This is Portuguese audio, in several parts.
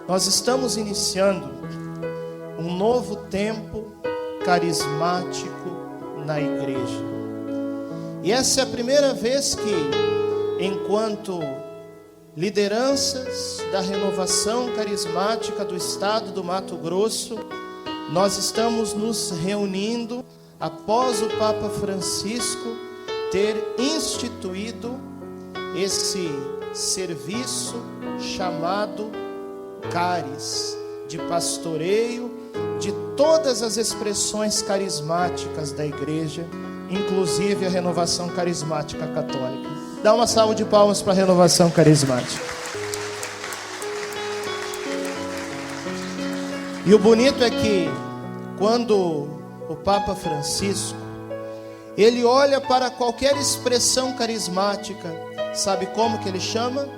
Nós estamos iniciando um novo tempo carismático na igreja. E essa é a primeira vez que, enquanto lideranças da renovação carismática do estado do Mato Grosso, nós estamos nos reunindo após o Papa Francisco ter instituído esse serviço chamado Caris, de pastoreio de todas as expressões carismáticas da igreja, inclusive a renovação carismática católica. Dá uma salva de palmas para a renovação carismática. E o bonito é que quando o Papa Francisco, ele olha para qualquer expressão carismática, sabe como que ele chama?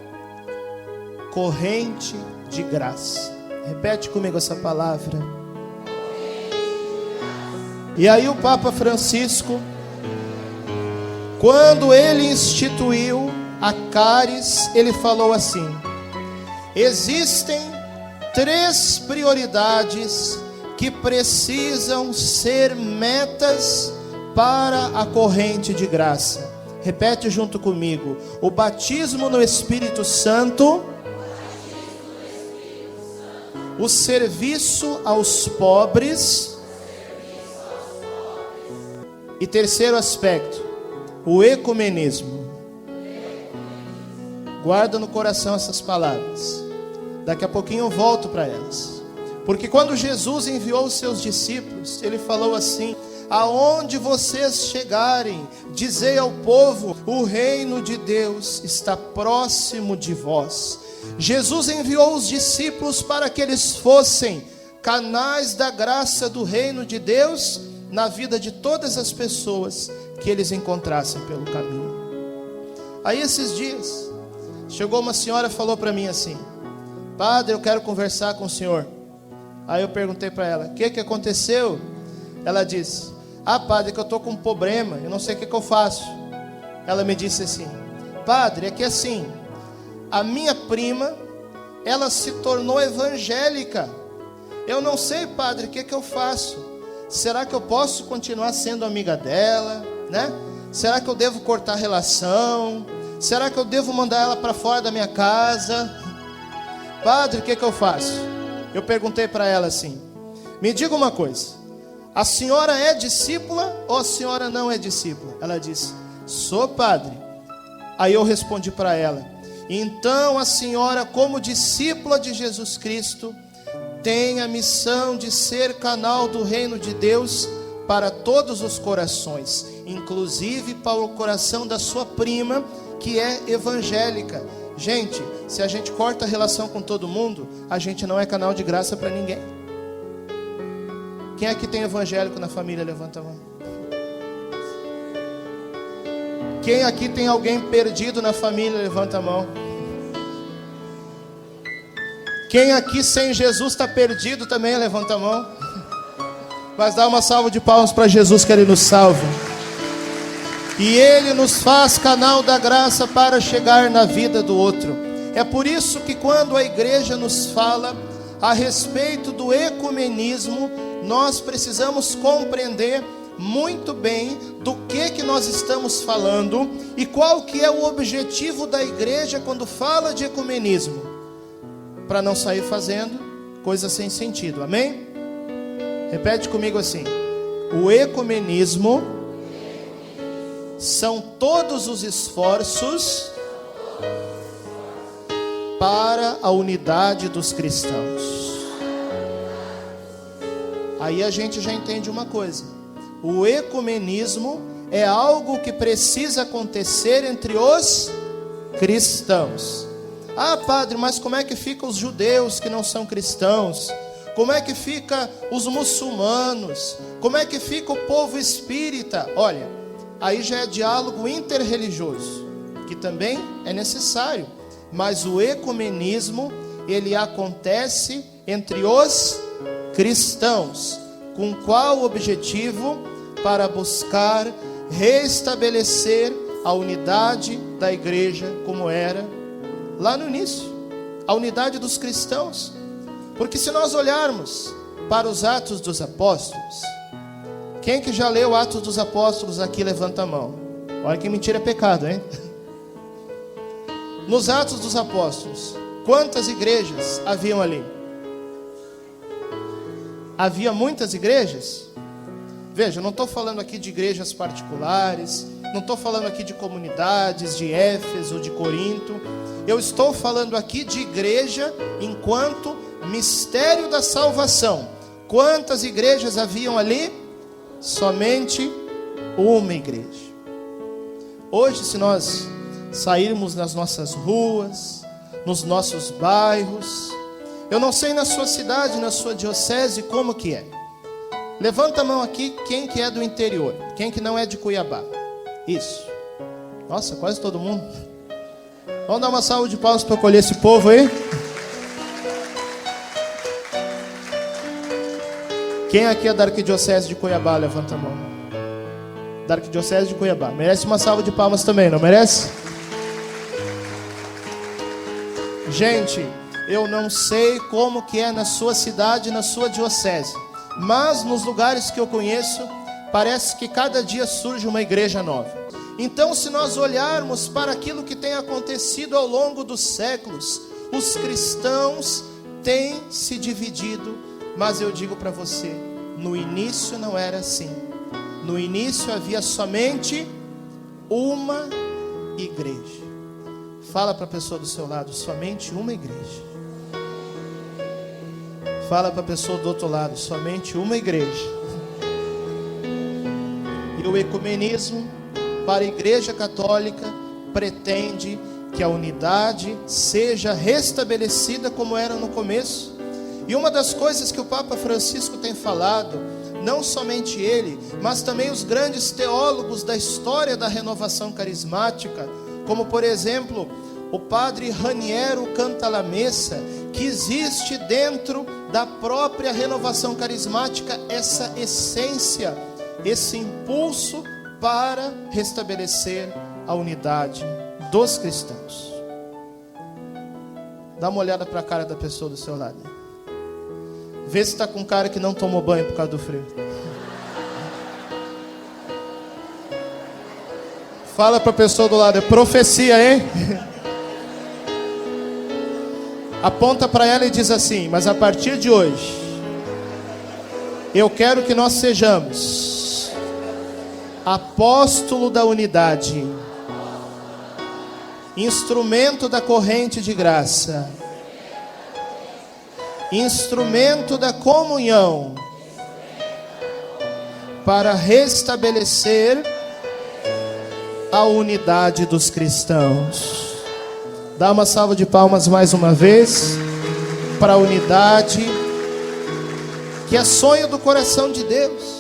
Corrente de graça. Repete comigo essa palavra. E aí o Papa Francisco, quando ele instituiu a Caris, ele falou assim: existem 3 prioridades que precisam ser metas para a corrente de graça. Repete junto comigo: o batismo no Espírito Santo, o serviço aos pobres, e terceiro aspecto, o ecumenismo. Guarda no coração essas palavras. Daqui a pouquinho eu volto para elas. Porque quando Jesus enviou os seus discípulos, ele falou assim: aonde vocês chegarem, dizei ao povo, o reino de Deus está próximo de vós. Jesus enviou os discípulos para que eles fossem canais da graça do reino de Deus na vida de todas as pessoas que eles encontrassem pelo caminho. Aí esses dias, chegou uma senhora e falou para mim assim: padre, eu quero conversar com o senhor. Aí eu perguntei para ela: o que aconteceu? Ela disse: padre, que eu estou com um problema, eu não sei o que eu faço. Ela me disse assim: padre, é que assim, a minha prima, ela se tornou evangélica. Eu não sei, padre, o que eu faço? Será que eu posso continuar sendo amiga dela, né? Será que eu devo cortar a relação? Será que eu devo mandar ela para fora da minha casa? Padre, o que eu faço? Eu perguntei para ela assim: me diga uma coisa, a senhora é discípula ou a senhora não é discípula? Ela disse: sou, padre. Aí eu respondi para ela: então a senhora, como discípula de Jesus Cristo, tem a missão de ser canal do reino de Deus para todos os corações, inclusive para o coração da sua prima, que é evangélica. Gente, se a gente corta a relação com todo mundo, a gente não é canal de graça para ninguém. Quem aqui tem evangélico na família? Levanta a mão. Quem aqui tem alguém perdido na família? Levanta a mão. Quem aqui sem Jesus está perdido também? Levanta a mão. Mas dá uma salva de palmas para Jesus, que Ele nos salva. E Ele nos faz canal da graça para chegar na vida do outro. É por isso que quando a igreja nos fala a respeito do ecumenismo, nós precisamos compreender muito bem do que nós estamos falando e qual que é o objetivo da igreja quando fala de ecumenismo, para não sair fazendo coisas sem sentido, amém? Repete comigo assim: o ecumenismo são todos os esforços para a unidade dos cristãos. Aí a gente já entende uma coisa: o ecumenismo é algo que precisa acontecer entre os cristãos. Padre, mas como é que ficam os judeus que não são cristãos? Como é que fica os muçulmanos? Como é que fica o povo espírita? Olha, aí já é diálogo interreligioso, que também é necessário. Mas o ecumenismo, ele acontece entre os cristãos. Com qual objetivo? Para buscar restabelecer a unidade da igreja como era lá no início. A unidade dos cristãos. Porque se nós olharmos para os Atos dos Apóstolos, quem que já leu Atos dos Apóstolos aqui, levanta a mão. Olha que mentira é pecado, hein? Nos Atos dos Apóstolos, quantas igrejas haviam ali? Havia muitas igrejas? Veja, eu não estou falando aqui de igrejas particulares, não estou falando aqui de comunidades, de Éfeso, de Corinto. Eu estou falando aqui de igreja enquanto mistério da salvação. Quantas igrejas haviam ali? Somente uma igreja. Hoje, se nós sairmos nas nossas ruas, nos nossos bairros, eu não sei na sua cidade, na sua diocese como que é. Levanta a mão aqui quem que é do interior, quem que não é de Cuiabá. Isso. Nossa, quase todo mundo. Vamos dar uma salva de palmas para acolher esse povo aí? Quem aqui é da Arquidiocese de Cuiabá? Levanta a mão. Da Arquidiocese de Cuiabá. Merece uma salva de palmas também, não merece? Gente, eu não sei como que é na sua cidade, na sua diocese, mas nos lugares que eu conheço, parece que cada dia surge uma igreja nova. Então, se nós olharmos para aquilo que tem acontecido ao longo dos séculos, os cristãos têm se dividido, mas eu digo para você, no início não era assim. No início havia somente uma igreja. Fala para a pessoa do seu lado, somente uma igreja. Fala para a pessoa do outro lado, somente uma igreja. E o ecumenismo para a Igreja Católica pretende que a unidade seja restabelecida como era no começo. E uma das coisas que o Papa Francisco tem falado, não somente ele, mas também os grandes teólogos da história da renovação carismática, como por exemplo o padre Raniero Cantalamessa, que existe dentro da própria renovação carismática essa essência, esse impulso para restabelecer a unidade dos cristãos. Dá uma olhada para a cara da pessoa do seu lado. Vê se está com cara que não tomou banho por causa do frio. Fala para a pessoa do lado, é profecia, hein? Aponta para ela e diz assim: mas a partir de hoje, eu quero que nós sejamos apóstolo da unidade, instrumento da corrente de graça, instrumento da comunhão, para restabelecer a unidade dos cristãos. Dá uma salva de palmas mais uma vez para a unidade, que é sonho do coração de Deus.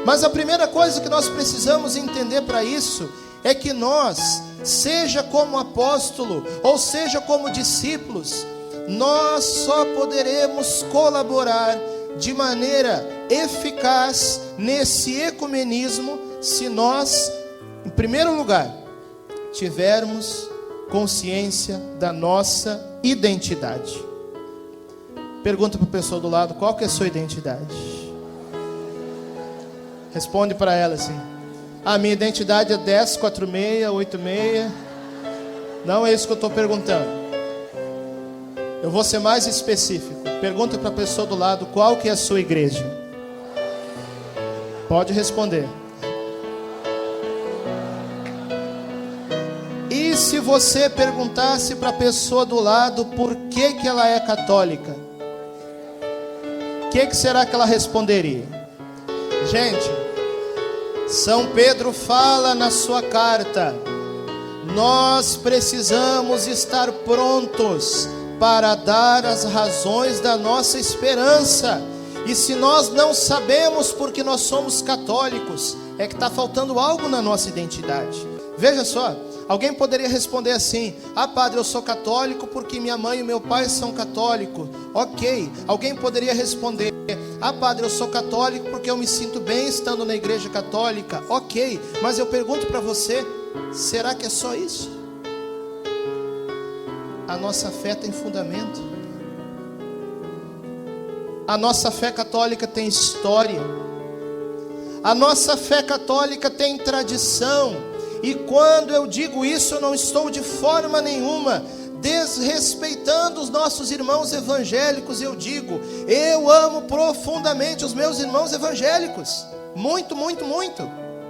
Mas a primeira coisa que nós precisamos entender para isso é que nós, seja como apóstolo ou seja como discípulos, nós só poderemos colaborar de maneira eficaz nesse ecumenismo se nós, em primeiro lugar, tivermos consciência da nossa identidade. Pergunta para a pessoa do lado, qual que é a sua identidade? Responde para ela assim: a minha identidade é 1046, 86. Não é isso que eu estou perguntando. Eu vou ser mais específico. Pergunta para a pessoa do lado, qual que é a sua igreja? Pode responder. E se você perguntasse para a pessoa do lado por que que ela é católica, o que será que ela responderia? Gente, São Pedro fala na sua carta: nós precisamos estar prontos para dar as razões da nossa esperança. E se nós não sabemos porque nós somos católicos, é que está faltando algo na nossa identidade. Veja só, alguém poderia responder assim: ah, padre, eu sou católico porque minha mãe e meu pai são católicos. Ok. Alguém poderia responder: ah, padre, eu sou católico porque eu me sinto bem estando na igreja católica. Ok. Mas eu pergunto para você, será que é só isso? A nossa fé tem fundamento. a nossa fé católica tem história, a nossa fé católica tem tradição. E quando eu digo isso, eu não estou de forma nenhuma desrespeitando os nossos irmãos evangélicos. Eu digo, eu amo profundamente os meus irmãos evangélicos, muito, muito, muito,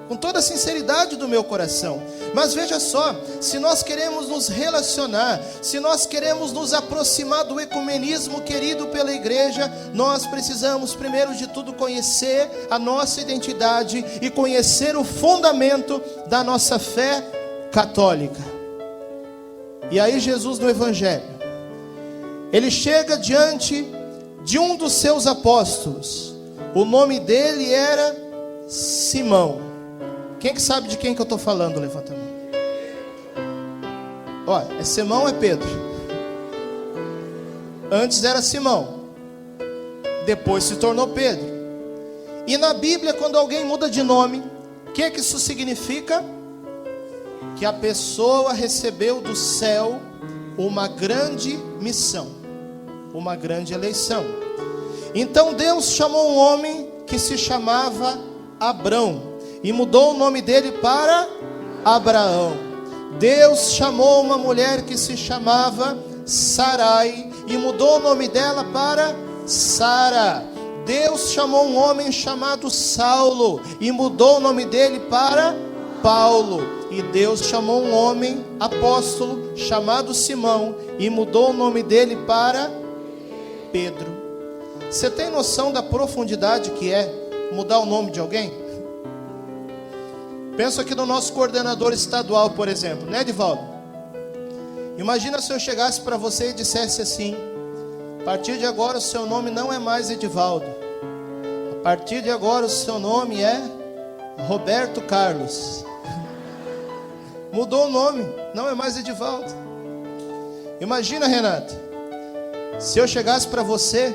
com toda a sinceridade do meu coração. Mas veja só, se nós queremos nos relacionar, se nós queremos nos aproximar do ecumenismo querido pela igreja, nós precisamos primeiro de tudo conhecer a nossa identidade e conhecer o fundamento da nossa fé católica. E aí Jesus no Evangelho, ele chega diante de um dos seus apóstolos. O nome dele era Simão. Quem que sabe de quem que eu estou falando? Levanta a mão. Olha, é Simão ou é Pedro? Antes era Simão, depois se tornou Pedro. E na Bíblia, quando alguém muda de nome, o que que isso significa? Que a pessoa recebeu do céu uma grande missão, uma grande eleição. Então Deus chamou um homem que se chamava Abrão e mudou o nome dele para Abraão. Deus chamou uma mulher que se chamava Sarai e mudou o nome dela para Sara. Deus chamou um homem chamado Saulo e mudou o nome dele para Paulo. E Deus chamou um homem apóstolo chamado Simão e mudou o nome dele para Pedro. Você tem noção da profundidade que é mudar o nome de alguém? Pensa aqui no nosso coordenador estadual, por exemplo, né, Edivaldo? Imagina se eu chegasse para você e dissesse assim: a partir de agora o seu nome não é mais Edivaldo, a partir de agora o seu nome é Roberto Carlos. Mudou o nome, não é mais Edivaldo. Imagina, Renata, se eu chegasse para você,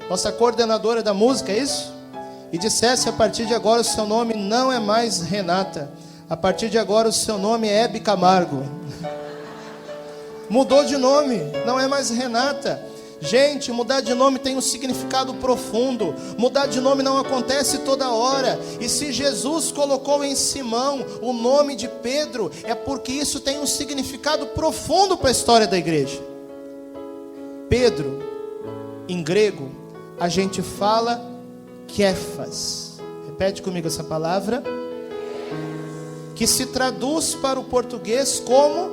nossa coordenadora da música, é isso? E dissesse: a partir de agora o seu nome não é mais Renata, a partir de agora o seu nome é Hebe Camargo. Mudou de nome, não é mais Renata. Gente, mudar de nome tem um significado profundo. Mudar de nome não acontece toda hora. E se Jesus colocou em Simão o nome de Pedro, é porque isso tem um significado profundo para a história da igreja. Pedro, em grego, a gente fala Kéfas. Repete comigo essa palavra, que se traduz para o português como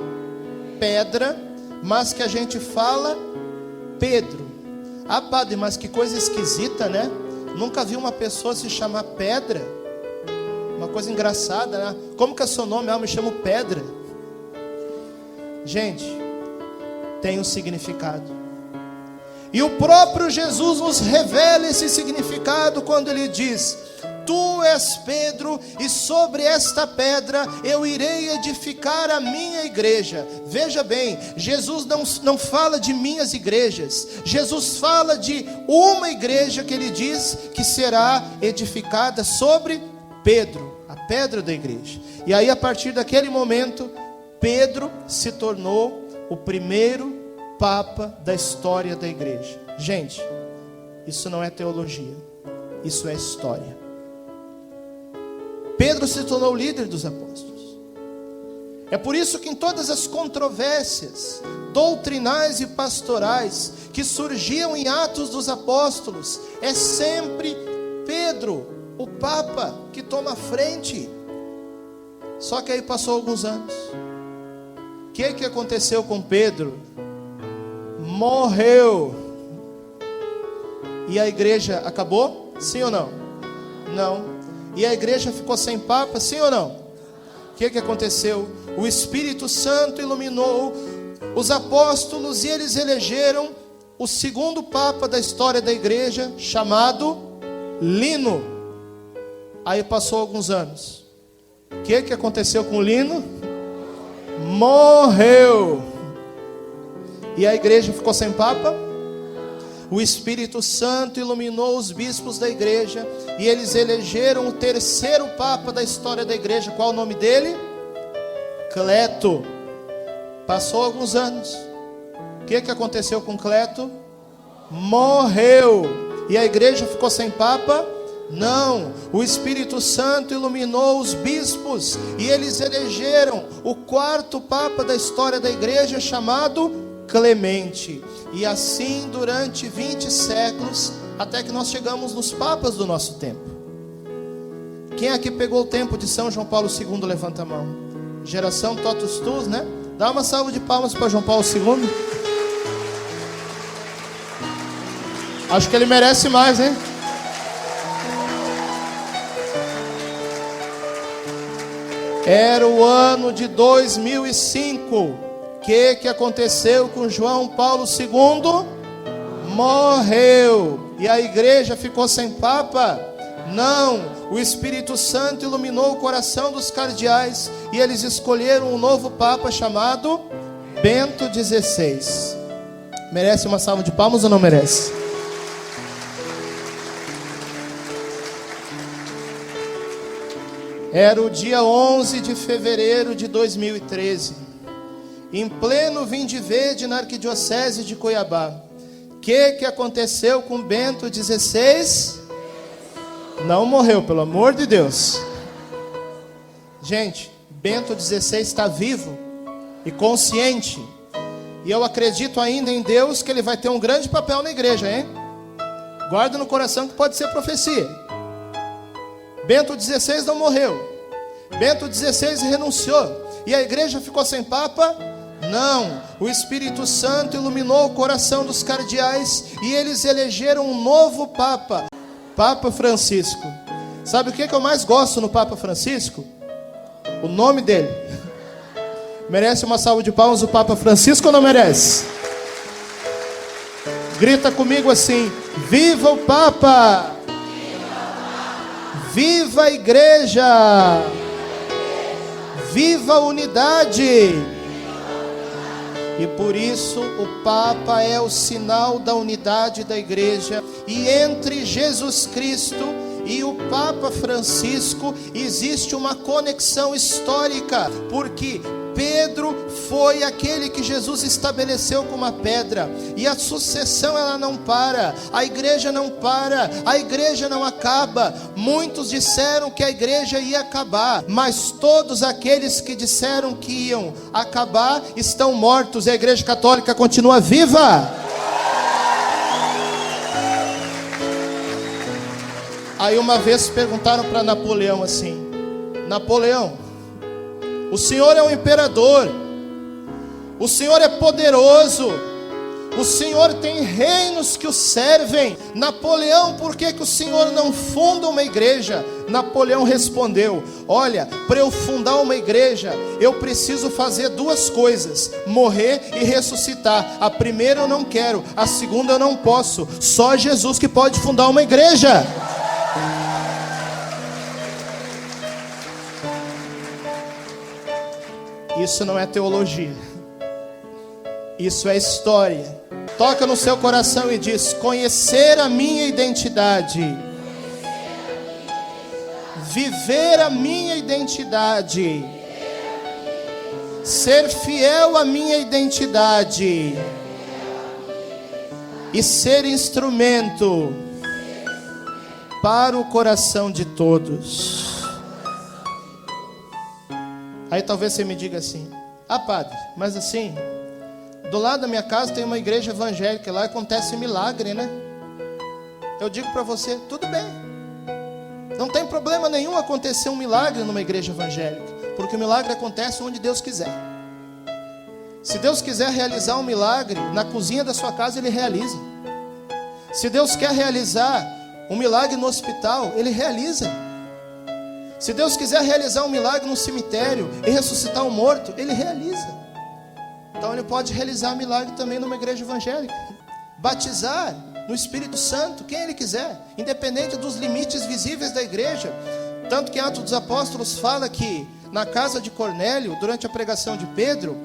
pedra, mas que a gente fala Pedro. Ah, padre, mas que coisa esquisita, né? Nunca vi uma pessoa se chamar Pedra. Uma coisa engraçada, né? Como que é seu nome? Ah, eu me chamo Pedra. Gente, tem um significado. E o próprio Jesus nos revela esse significado quando ele diz: tu és Pedro, e sobre esta pedra eu irei edificar a minha igreja. Veja bem, Jesus não fala de minhas igrejas. Jesus fala de uma igreja que ele diz que será edificada sobre Pedro, a pedra da igreja. E aí, a partir daquele momento, Pedro se tornou o primeiro Papa da história da igreja. Gente, isso não é teologia, isso é história. Pedro se tornou líder dos apóstolos. É por isso que em todas as controvérsias doutrinais e pastorais que surgiam em Atos dos Apóstolos, é sempre Pedro, o Papa, que toma a frente. Só que aí passou alguns anos. O que aconteceu com Pedro? Morreu. E a igreja acabou? Sim ou não? Não. E a igreja ficou sem Papa? Sim ou não? O que aconteceu? O Espírito Santo iluminou os apóstolos e eles elegeram o segundo Papa da história da igreja, chamado Lino. Aí passou alguns anos. O que aconteceu com Lino? Morreu. E a igreja ficou sem Papa? O Espírito Santo iluminou os bispos da igreja e eles elegeram o terceiro Papa da história da igreja. Qual o nome dele? Cleto. Passou alguns anos. O que aconteceu com Cleto? Morreu. e a igreja ficou sem papa? Não, o Espírito Santo iluminou os bispos e eles elegeram o quarto papa da história da igreja, chamado Clemente. E assim durante 20 séculos, até que nós chegamos nos papas do nosso tempo. Quem aqui pegou o tempo de São João Paulo II? Levanta a mão. Geração Totus Tuus, né? Dá uma salva de palmas para João Paulo II. Acho que ele merece mais, hein? Era o ano de 2005. Que aconteceu com João Paulo II? Morreu. E a igreja ficou sem papa? Não. O Espírito Santo iluminou o coração dos cardeais e eles escolheram um novo papa chamado Bento XVI. Merece uma salva de palmas ou não merece? Era o dia 11 de fevereiro de 2013, em pleno Vinde Verde na Arquidiocese de Cuiabá. Que aconteceu com Bento XVI? Não morreu, pelo amor de Deus. Gente, Bento XVI está vivo e consciente. E eu acredito ainda em Deus que ele vai ter um grande papel na igreja, hein? Guarda no coração que pode ser profecia. Bento XVI não morreu. Bento XVI renunciou. E a igreja ficou sem papa? Não. O Espírito Santo iluminou o coração dos cardeais e eles elegeram um novo papa, Papa Francisco. Sabe o que eu mais gosto no Papa Francisco? O nome dele. Merece uma salva de palmas o Papa Francisco ou não merece? Grita comigo assim: viva o Papa! Viva a igreja! Viva a unidade! E por isso o Papa é o sinal da unidade da igreja. E entre Jesus Cristo e o Papa Francisco existe uma conexão histórica, porque Pedro foi aquele que Jesus estabeleceu como uma pedra, e a sucessão ela não para, a igreja não para, a igreja não acaba. Muitos disseram que a igreja ia acabar, mas todos aqueles que disseram que iam acabar estão mortos, e a igreja católica continua viva. Aí uma vez perguntaram para Napoleão assim: Napoleão, o senhor é um imperador, o senhor é poderoso, o senhor tem reinos que o servem. Napoleão, por que o senhor não funda uma igreja? Napoleão respondeu: olha, para eu fundar uma igreja, eu preciso fazer duas coisas: morrer e ressuscitar. A primeira eu não quero, a segunda eu não posso. Só Jesus que pode fundar uma igreja. Isso não é teologia, isso é história. Toca no seu coração e diz: conhecer a minha identidade, viver a minha identidade, ser fiel à minha identidade e ser instrumento para o coração de todos. Aí talvez você me diga assim: ah, padre, mas assim, do lado da minha casa tem uma igreja evangélica, lá acontece milagre, né? Eu digo para você: tudo bem, não tem problema nenhum acontecer um milagre numa igreja evangélica, porque o milagre acontece onde Deus quiser. Se Deus quiser realizar um milagre na cozinha da sua casa, Ele realiza. Se Deus quer realizar um milagre no hospital, Ele realiza. Se Deus quiser realizar um milagre no cemitério e ressuscitar um morto, Ele realiza. Então Ele pode realizar milagre também numa igreja evangélica. Batizar no Espírito Santo quem Ele quiser, independente dos limites visíveis da igreja. Tanto que Atos dos Apóstolos fala que na casa de Cornélio, durante a pregação de Pedro,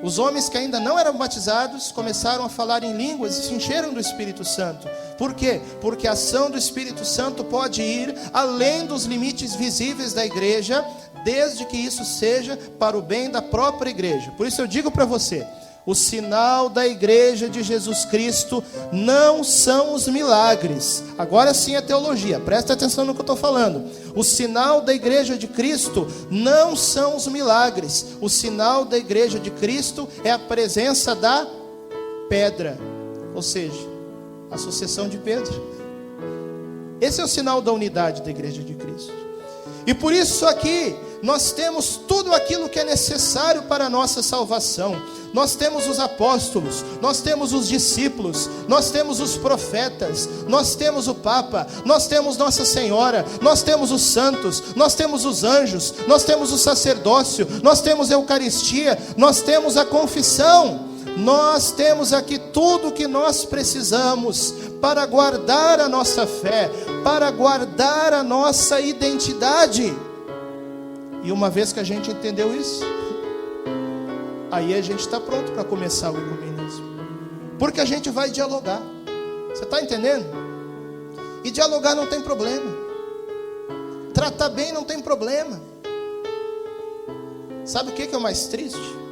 os homens que ainda não eram batizados começaram a falar em línguas e se encheram do Espírito Santo. Por quê? Porque a ação do Espírito Santo pode ir além dos limites visíveis da igreja, desde que isso seja para o bem da própria igreja. Por isso eu digo para você: O sinal da igreja de Jesus Cristo não são os milagres. Agora sim é teologia, presta atenção no que eu estou falando. O sinal da igreja de Cristo não são os milagres. O sinal da igreja de Cristo é a presença da pedra, ou seja, a sucessão de Pedro. Esse é o sinal da unidade da igreja de Cristo. E por isso aqui nós temos tudo aquilo que é necessário para a nossa salvação. Nós temos os apóstolos, nós temos os discípulos, nós temos os profetas, nós temos o Papa, nós temos Nossa Senhora, nós temos os santos, nós temos os anjos, nós temos o sacerdócio, nós temos a Eucaristia, nós temos a confissão. Nós temos aqui tudo o que nós precisamos para guardar a nossa fé, para guardar a nossa identidade. E uma vez que a gente entendeu isso, aí a gente está pronto para começar o ecumenismo. Porque a gente vai dialogar. Você está entendendo? E dialogar não tem problema. Tratar bem não tem problema. Sabe o que é o mais triste?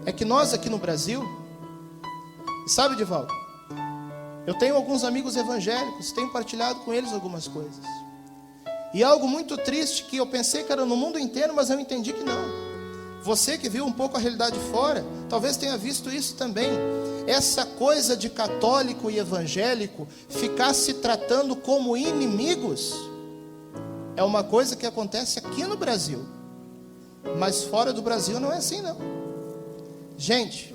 É que nós aqui no Brasil, sabe, Divaldo, eu tenho alguns amigos evangélicos, tenho partilhado com eles algumas coisas. E algo muito triste que eu pensei que era no mundo inteiro, mas eu entendi que não. Você que viu um pouco a realidade fora, talvez tenha visto isso também. Essa coisa de católico e evangélico ficar se tratando como inimigos é uma coisa que acontece aqui no Brasil. Mas fora do Brasil não é assim não. Gente,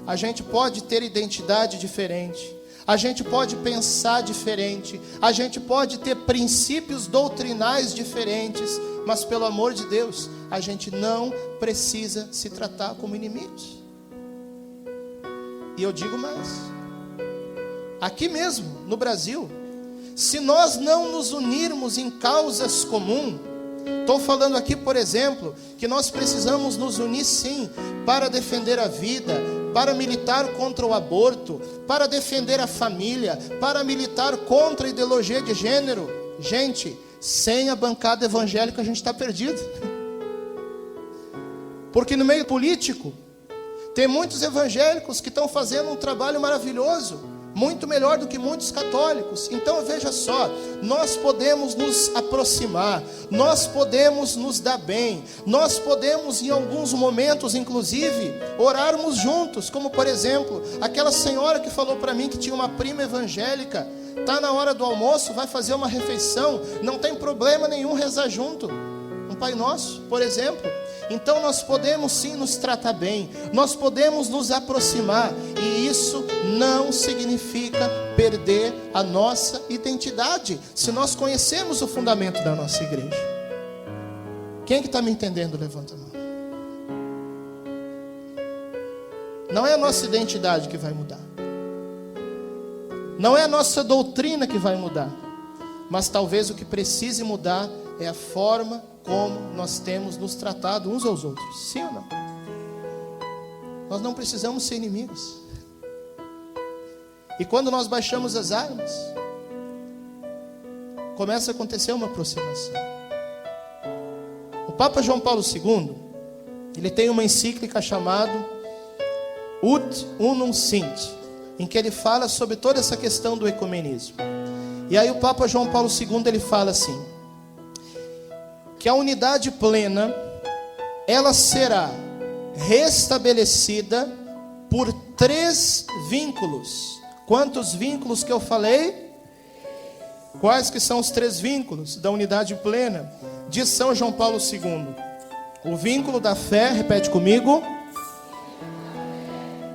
a gente pode ter identidade diferente, a gente pode pensar diferente, a gente pode ter princípios doutrinais diferentes, mas pelo amor de Deus, a gente não precisa se tratar como inimigos. E eu digo mais, aqui mesmo no Brasil, se nós não nos unirmos em causas comuns, estou falando aqui, por exemplo, que nós precisamos nos unir sim, para defender a vida, para militar contra o aborto, para defender a família, para militar contra a ideologia de gênero. Gente, sem a bancada evangélica a gente está perdido. Porque no meio político, tem muitos evangélicos que estão fazendo um trabalho maravilhoso, muito melhor do que muitos católicos. Então veja só, nós podemos nos aproximar, nós podemos nos dar bem, nós podemos em alguns momentos inclusive orarmos juntos, como por exemplo, aquela senhora que falou para mim que tinha uma prima evangélica, está na hora do almoço, vai fazer uma refeição, não tem problema nenhum rezar junto, um Pai Nosso, por exemplo. Então nós podemos sim nos tratar bem, nós podemos nos aproximar, e isso não significa perder a nossa identidade, se nós conhecemos o fundamento da nossa igreja. Quem que está me entendendo? Levanta a mão. Não é a nossa identidade que vai mudar, não é a nossa doutrina que vai mudar, mas talvez o que precise mudar é a forma como nós temos nos tratado uns aos outros. Sim ou não? Nós não precisamos ser inimigos. E quando nós baixamos as armas, começa a acontecer uma aproximação. O Papa João Paulo II, ele tem uma encíclica chamada Ut Unum Sint, em que ele fala sobre toda essa questão do ecumenismo. E aí o Papa João Paulo II, ele fala assim, que a unidade plena, ela será restabelecida por 3 vínculos. Quantos vínculos que eu falei? Quais que são os 3 vínculos da unidade plena? Diz São João Paulo II. O vínculo da fé, repete comigo.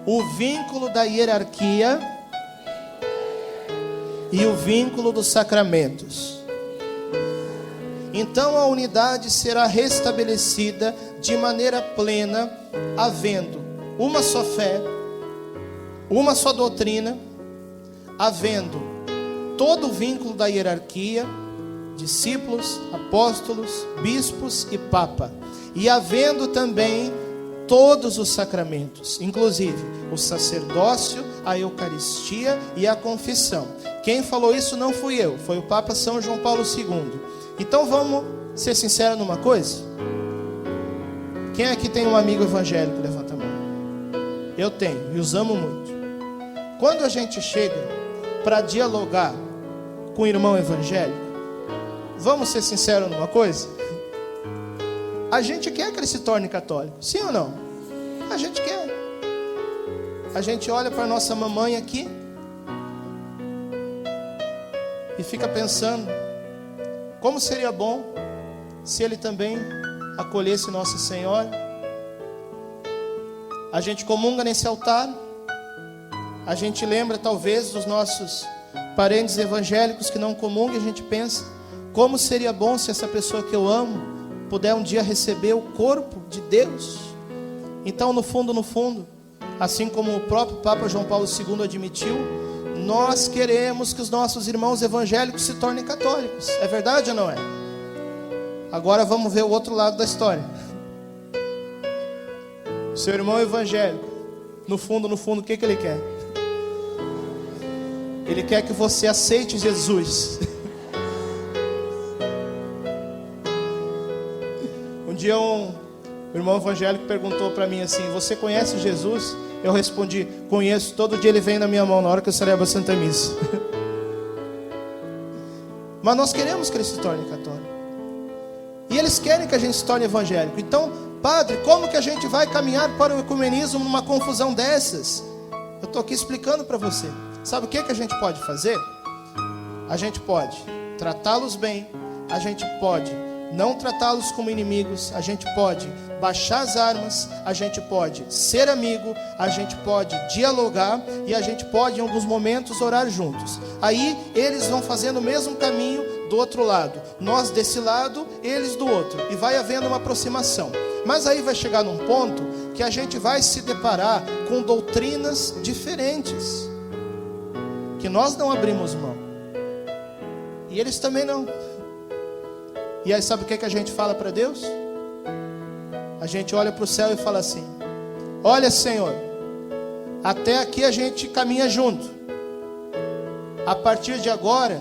O vínculo da hierarquia e o vínculo dos sacramentos. Então a unidade será restabelecida de maneira plena, havendo uma só fé, uma só doutrina, havendo todo o vínculo da hierarquia, discípulos, apóstolos, bispos e papa, e havendo também todos os sacramentos, inclusive o sacerdócio, a Eucaristia e a confissão. Quem falou isso não fui eu, foi o Papa São João Paulo II. Então vamos ser sinceros numa coisa? Quem aqui tem um amigo evangélico? Levanta a mão. Eu tenho, e os amo muito. Quando a gente chega para dialogar com o irmão evangélico, vamos ser sinceros numa coisa? A gente quer que ele se torne católico, sim ou não? A gente quer. A gente olha para nossa mamãe aqui e fica pensando, como seria bom se ele também acolhesse Nossa Senhora. A gente comunga nesse altar, a gente lembra talvez dos nossos parentes evangélicos que não comungam, e a gente pensa, como seria bom se essa pessoa que eu amo puder um dia receber o corpo de Deus. Então, no fundo, assim como o próprio Papa João Paulo II admitiu, nós queremos que os nossos irmãos evangélicos se tornem católicos. É verdade ou não é? Agora vamos ver o outro lado da história. Seu irmão evangélico, no fundo, o que ele quer? Ele quer que você aceite Jesus. Um dia um irmão evangélico perguntou para mim assim: você conhece Jesus? Eu respondi: conheço, todo dia ele vem na minha mão na hora que eu celebro a Santa Missa. Mas nós queremos que ele se torne católico, e eles querem que a gente se torne evangélico. Então, padre, como que a gente vai caminhar para o ecumenismo numa confusão dessas? Eu estou aqui explicando para você. Sabe o que a gente pode fazer? A gente pode tratá-los bem, a gente pode não tratá-los como inimigos, a gente pode baixar as armas, a gente pode ser amigo, a gente pode dialogar, e a gente pode em alguns momentos orar juntos. Aí eles vão fazendo o mesmo caminho do outro lado, nós desse lado, eles do outro, e vai havendo uma aproximação. Mas aí vai chegar num ponto que a gente vai se deparar com doutrinas diferentes, que nós não abrimos mão, e eles também não. E aí sabe o que a gente fala para Deus? A gente olha para o céu e fala assim: olha, Senhor, até aqui a gente caminha junto. A partir de agora,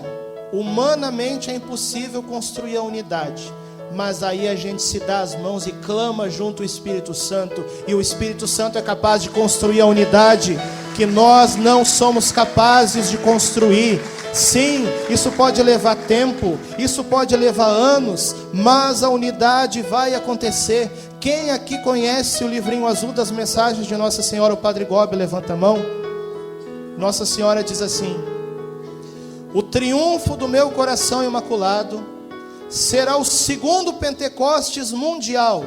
humanamente é impossível construir a unidade, mas aí a gente se dá as mãos e clama junto ao Espírito Santo, e o Espírito Santo é capaz de construir a unidade que nós não somos capazes de construir. Sim, isso pode levar tempo, isso pode levar anos, mas a unidade vai acontecer. Quem aqui conhece o livrinho azul das mensagens de Nossa Senhora, o Padre Gobi? Levanta a mão. Nossa Senhora diz assim: o triunfo do meu coração imaculado será o segundo Pentecostes mundial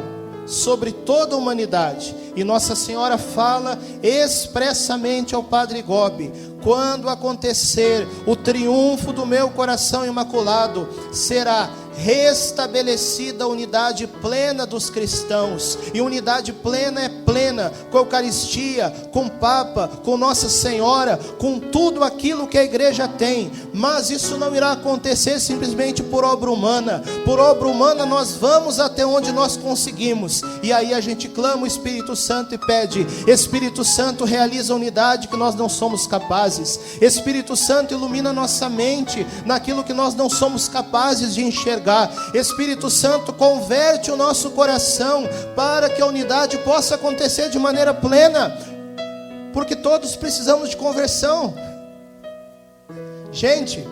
sobre toda a humanidade. E Nossa Senhora fala expressamente ao Padre Gobi: quando acontecer o triunfo do meu coração imaculado, será restabelecida a unidade plena dos cristãos. E unidade plena é plena com a Eucaristia, com o Papa, com Nossa Senhora, com tudo aquilo que a igreja tem. Mas isso não irá acontecer simplesmente por obra humana. Por obra humana nós vamos até onde nós conseguimos, e aí a gente clama o Espírito Santo e pede: Espírito Santo, realiza a unidade que nós não somos capazes. Espírito Santo, ilumina nossa mente naquilo que nós não somos capazes de enxergar. Espírito Santo, converte o nosso coração para que a unidade possa acontecer de maneira plena, porque todos precisamos de conversão. Gente,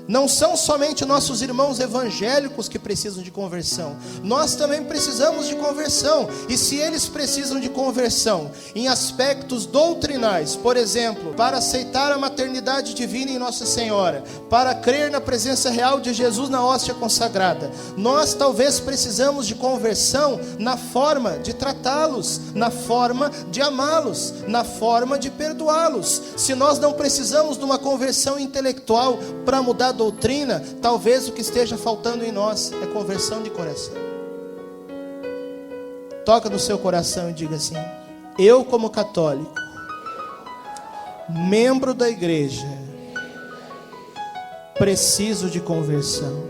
não são somente nossos irmãos evangélicos que precisam de conversão, nós também precisamos de conversão. E se eles precisam de conversão em aspectos doutrinais, por exemplo, para aceitar a maternidade divina em Nossa Senhora, para crer na presença real de Jesus na hóstia consagrada, nós talvez precisamos de conversão na forma de tratá-los, na forma de amá-los, na forma de perdoá-los. Se nós não precisamos de uma conversão intelectual para mudar doutrina, talvez o que esteja faltando em nós é conversão de coração. Toca no seu coração e diga assim: eu, como católico, membro da igreja, preciso de conversão.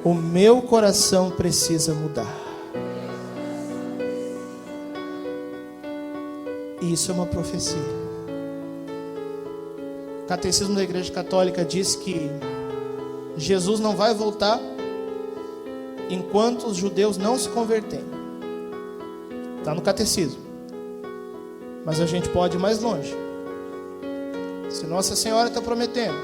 O meu coração precisa mudar. Isso é uma profecia. O Catecismo da Igreja Católica diz que Jesus não vai voltar enquanto os judeus não se converterem. Está no Catecismo. Mas a gente pode ir mais longe. Se Nossa Senhora está prometendo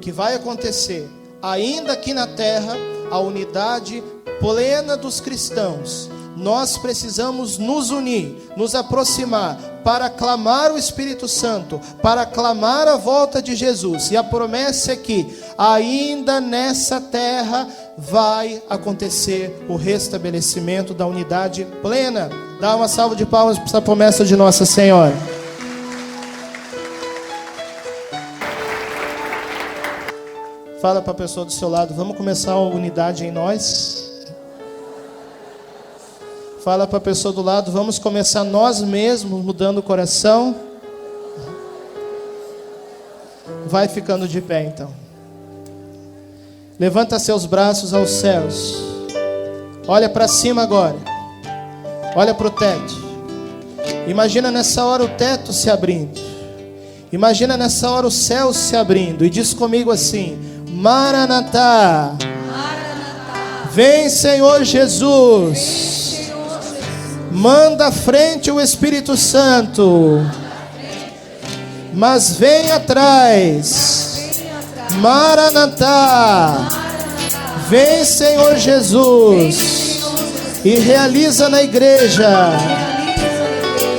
que vai acontecer, ainda aqui na terra, a unidade plena dos cristãos, nós precisamos nos unir, nos aproximar, para clamar o Espírito Santo, para clamar a volta de Jesus. E a promessa é que ainda nessa terra vai acontecer o restabelecimento da unidade plena. Dá uma salva de palmas para essa promessa de Nossa Senhora. Fala para a pessoa do seu lado, vamos começar a unidade em nós? Fala para a pessoa do lado, vamos começar nós mesmos mudando o coração? Vai ficando de pé então. Levanta seus braços aos céus. Olha para cima agora. Olha para o teto. Imagina nessa hora o teto se abrindo. Imagina nessa hora o céu se abrindo. E diz comigo assim: Maranatá. Vem, Senhor Jesus. Manda à frente o Espírito Santo, mas vem atrás. Maranatá. Vem, Senhor Jesus, e realiza na igreja,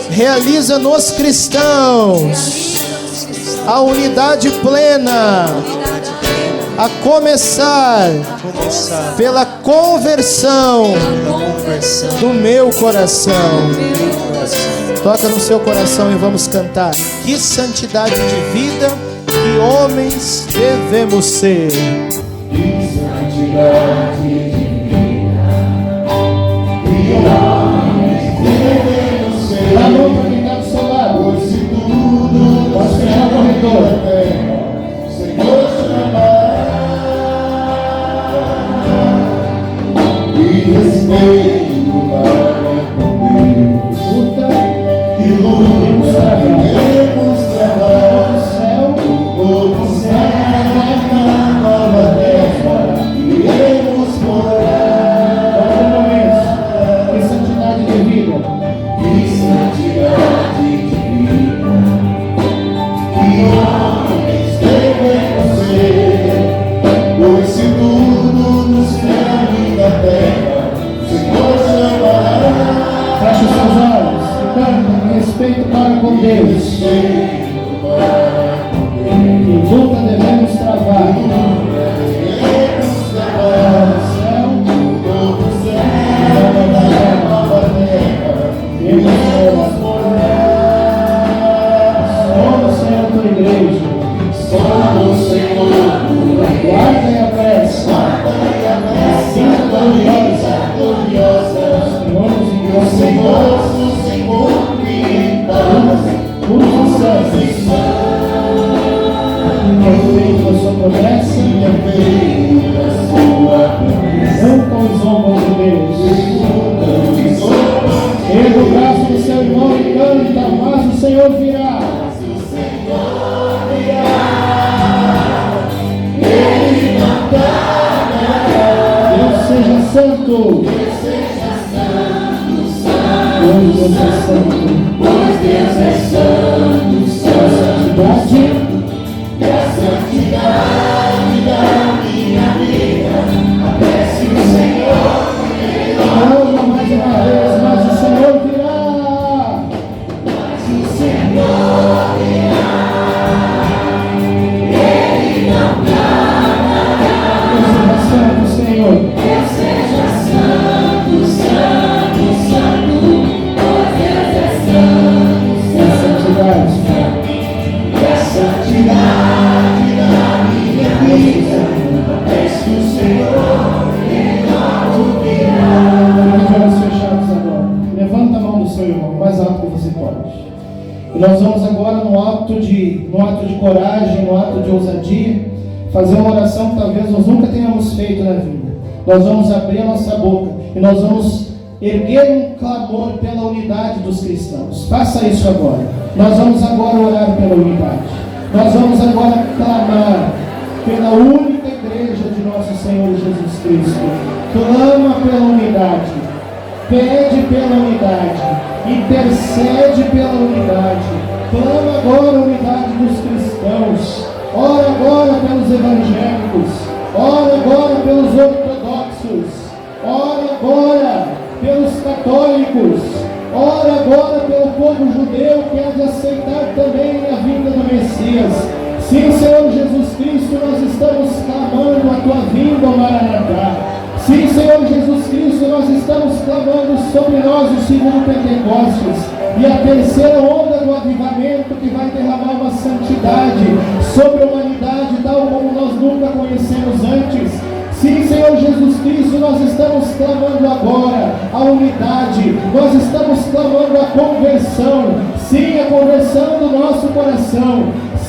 realiza nos cristãos a unidade plena, a começar pela conversão do meu coração. Toca no seu coração e vamos cantar. Que santidade de vida, que homens devemos ser. Que santidade de vida, que homens devemos ser. Dá a mão para quem está do seu lado. Pois se tudo pode pegar o corredor, Senhor chamará. E respeito para comigo, que luz devemos levar ao céu, como será na nova terra, iremos morar. Que santidade de vida, que santidade de vida, que homens devemos ser, pois se tudo nos serve da terra, feche os seus olhos e canta em respeito para com Deus. Que luta devemos travar. Somos, Senhor, tua igreja. Somos, Senhor, guarda e a prece. Assim gloriosa. Senhor, por sucesso, feito a sua promessa, não com os ombros de Deus. Erga o braço do seu irmão e canta, mas o Senhor virá. Ele não tarda. Deus seja santo. Pois Deus é santo, pois Deus é santo, a santidade da minha vida, apresse o Senhor, não mais uma vez, mas o Senhor virá, Ele não tardará. Deus seja santo, Senhor, Deus seja santo, santo, santo. A santidade da minha vida, peço o Senhor, e não virá. Com os olhos fechados agora, levanta a mão do seu irmão, o mais alto que você pode. E nós vamos agora no ato de coragem, no ato de ousadia, fazer uma oração que talvez nós nunca tenhamos feito na vida. Nós vamos abrir a nossa boca e nós vamos erguer um clamor pela unidade dos cristãos. Faça isso agora. Nós vamos agora orar pela unidade. Nós vamos agora clamar pela única igreja de nosso Senhor Jesus Cristo. Clama pela unidade. Pede pela unidade. intercede pela unidade, clama agora a unidade dos cristãos, ora agora pelos evangélicos, ora agora pelos ortodoxos, ora agora pelos católicos, ora agora pelo povo judeu que há de aceitar também a vinda do Messias. Sim, Senhor Jesus Cristo, nós estamos clamando a tua vinda, Maranatá. Sim, Senhor Jesus Cristo, nós estamos clamando sobre nós o segundo Pentecostes e a terceira onda do avivamento que vai derramar uma santidade sobre a humanidade tal como nós nunca conhecemos antes. Sim, Senhor Jesus Cristo, nós estamos clamando agora a unidade, nós estamos clamando a conversão, sim, a conversão do nosso coração,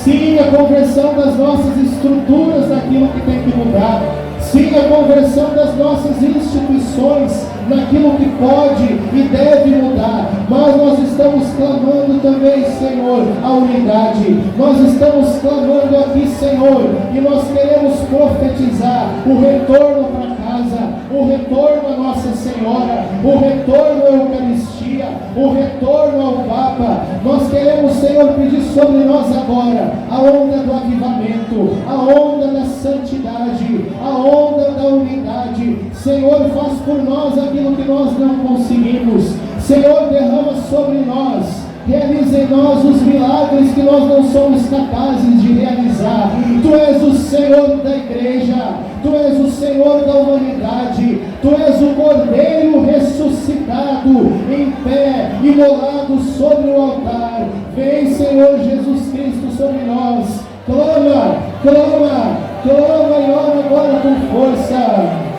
sim, a conversão das nossas estruturas naquilo que tem que mudar, sim, a conversão das nossas instituições naquilo que pode e deve mudar, mas nós estamos clamando também, Senhor, a unidade, nós estamos clamando aqui, Senhor, e nós queremos profetizar o retorno para casa, o retorno à Nossa Senhora, o retorno à Eucaristia, o retorno ao Papa. Nós queremos, Senhor, pedir sobre nós agora a onda do avivamento, a onda da santidade, a onda da unidade. Senhor, faz por nós aquilo que nós não conseguimos. Senhor, derrama sobre nós, realiza em nós os milagres que nós não somos capazes de realizar. Tu és o Senhor da igreja, Tu és o Senhor da humanidade, Tu és o Cordeiro ressuscitado, em pé, imolado sobre o altar. Vem, Senhor Jesus Cristo, sobre nós. Clama, clama, clama e ora agora com força.